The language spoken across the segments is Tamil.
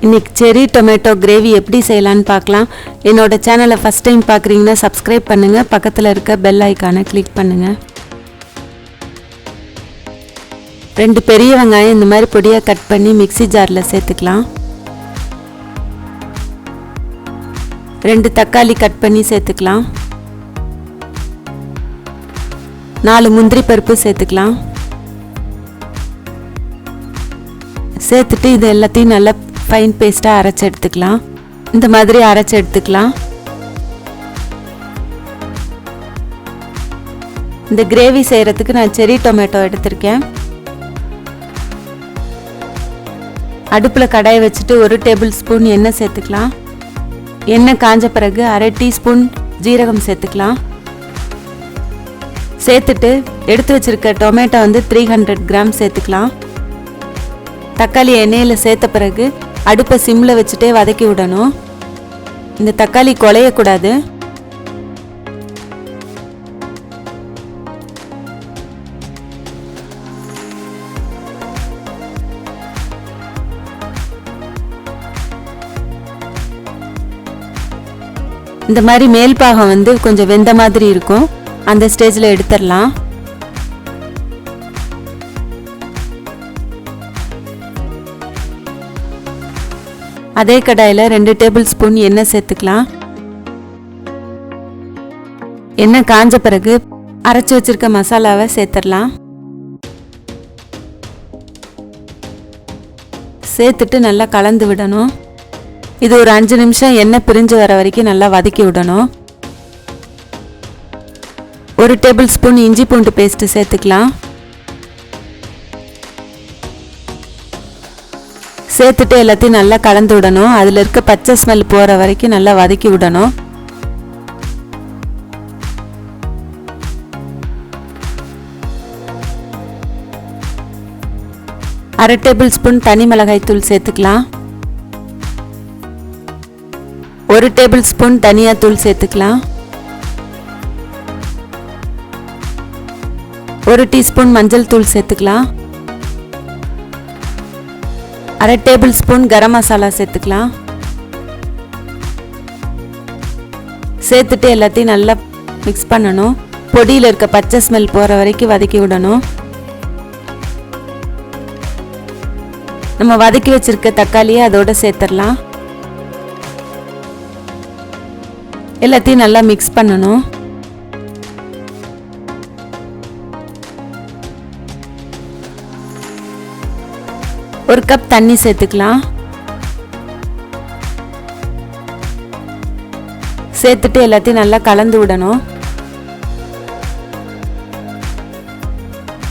இன்னைக்கு செரி டொமேட்டோ கிரேவி எப்படி செய்யலான்னு பார்க்கலாம். என்னோட சேனலை ஃபஸ்ட் டைம் பார்க்குறீங்கன்னா சப்ஸ்கிரைப் பண்ணுங்கள், பக்கத்தில் இருக்க பெல் ஐக்கானை கிளிக் பண்ணுங்கள். 2 பெரிய வெங்காயம் இந்த மாதிரி பொடியாக கட் பண்ணி மிக்ஸி ஜாரில் சேர்த்துக்கலாம். 2 தக்காளி கட் பண்ணி சேர்த்துக்கலாம். 4 முந்திரி பருப்பு சேர்த்துக்கலாம். சேர்த்துட்டு இது எல்லாத்தையும் நல்லா ஃபைன் பேஸ்ட்டாக அரைச்சி எடுத்துக்கலாம். இந்த மாதிரி அரைச்சி எடுத்துக்கலாம். இந்த கிரேவி செய்கிறதுக்கு நான் செரி டொமேட்டோ எடுத்திருக்கேன். அடுப்பில் கடாயை வச்சுட்டு 1 டேபிள் ஸ்பூன் எண்ணெய் சேர்த்துக்கலாம். எண்ணெய் காஞ்ச பிறகு 1/2 டீஸ்பூன் ஜீரகம் சேர்த்துக்கலாம். சேர்த்துட்டு எடுத்து வச்சிருக்க டொமேட்டோ 300 கிராம் சேர்த்துக்கலாம். தக்காளி எண்ணெயில் சேர்த்த பிறகு அடுப்பை சிம்மில் வச்சுட்டே வதக்கி விடணும். இந்த தக்காளி குழையக்கூடாது. இந்த மாதிரி மேல் பாகம் கொஞ்சம் வெந்த மாதிரி இருக்கும். அந்த ஸ்டேஜில் எடுத்துடலாம். அதே கடாயில் 2 டேபிள் ஸ்பூன் எண்ணெய் சேர்த்துக்கலாம். எண்ணெய் காஞ்ச பிறகு அரைச்சி வச்சிருக்க மசாலாவை சேர்த்துடலாம். சேர்த்துட்டு நல்லா கலந்து விடணும். இது ஒரு 5 நிமிஷம் எண்ணெய் பிரிஞ்சு வர வரைக்கும் நல்லா வதக்கி விடணும். 1 டேபிள் ஸ்பூன் இஞ்சி பூண்டு பேஸ்ட்டு சேர்த்துக்கலாம். சேர்த்துட்டு எல்லாத்தையும் நல்லா கலந்து விடணும். அதில் இருக்க பச்சை ஸ்மெல் போகிற வரைக்கும் நல்லா வதக்கி விடணும். அரை டேபிள் ஸ்பூன் தனி மிளகாய் தூள் சேர்த்துக்கலாம். 1 டேபிள் ஸ்பூன் தனியாத்தூள் சேர்த்துக்கலாம். 1 டீஸ்பூன் மஞ்சள் தூள் சேர்த்துக்கலாம். 1/2 டேபிள் ஸ்பூன் கரம் மசாலா சேர்த்துக்கலாம். சேர்த்துட்டு எல்லாத்தையும் நல்லா மிக்ஸ் பண்ணணும். பொடியில் இருக்க பச்சை ஸ்மெல் போகிற வரைக்கும் வதக்கி விடணும். நம்ம வதக்கி வச்சிருக்க தக்காளியை அதோட சேர்த்துடலாம். எல்லாத்தையும் நல்லா மிக்ஸ் பண்ணணும். ஒரு கப் தண்ணி சேர்த்துக்கலாம். சேர்த்துட்டு எல்லாத்தையும் நல்லா கலந்து விடணும்.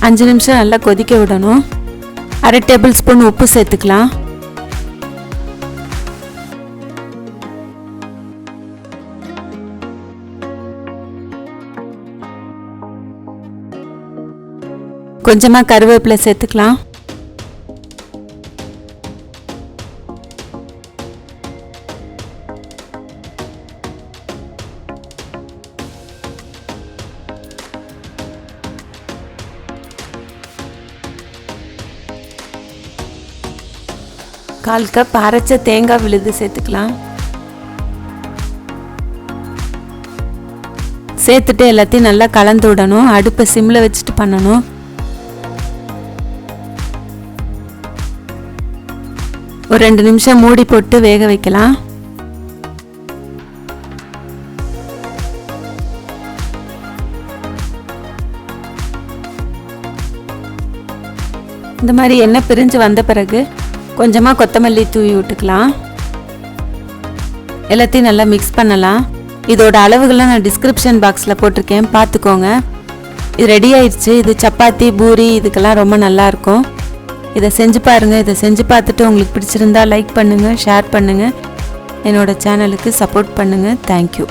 5 நிமிஷம் நல்லா கொதிக்க விடணும். 1/2 டேபிள் ஸ்பூன் உப்பு சேர்த்துக்கலாம். கொஞ்சமாக கருவேப்பிலை சேர்த்துக்கலாம். கால் கப் அரைச்ச தேங்காய் விழுது சேர்த்துக்கலாம். சேர்த்துட்டு எல்லாத்தையும் நல்லா கலந்து விடணும். அடுப்பை சிம்மில் வச்சுட்டு பண்ணணும். ஒரு 2 நிமிஷம் மூடி போட்டு வேக வைக்கலாம். இந்த மாதிரி எண்ணெய் பிரிஞ்சு வந்த பிறகு கொஞ்சமாக கொத்தமல்லி தூவி விட்டுக்கலாம். எல்லாத்தையும் நல்லா மிக்ஸ் பண்ணலாம். இதோட அளவுகளை நான் டிஸ்கிரிப்ஷன் பாக்ஸில் போட்டிருக்கேன், பார்த்துக்கோங்க. இது ரெடி ஆயிடுச்சு. இது சப்பாத்தி பூரி இதுக்கெல்லாம் ரொம்ப நல்லாயிருக்கும். இதை செஞ்சு பாருங்கள். இதை செஞ்சு பார்த்துட்டு உங்களுக்கு பிடிச்சிருந்தா லைக் பண்ணுங்கள், ஷேர் பண்ணுங்கள், என்னோட சேனலுக்கு சப்போர்ட் பண்ணுங்கள். தேங்க்யூ.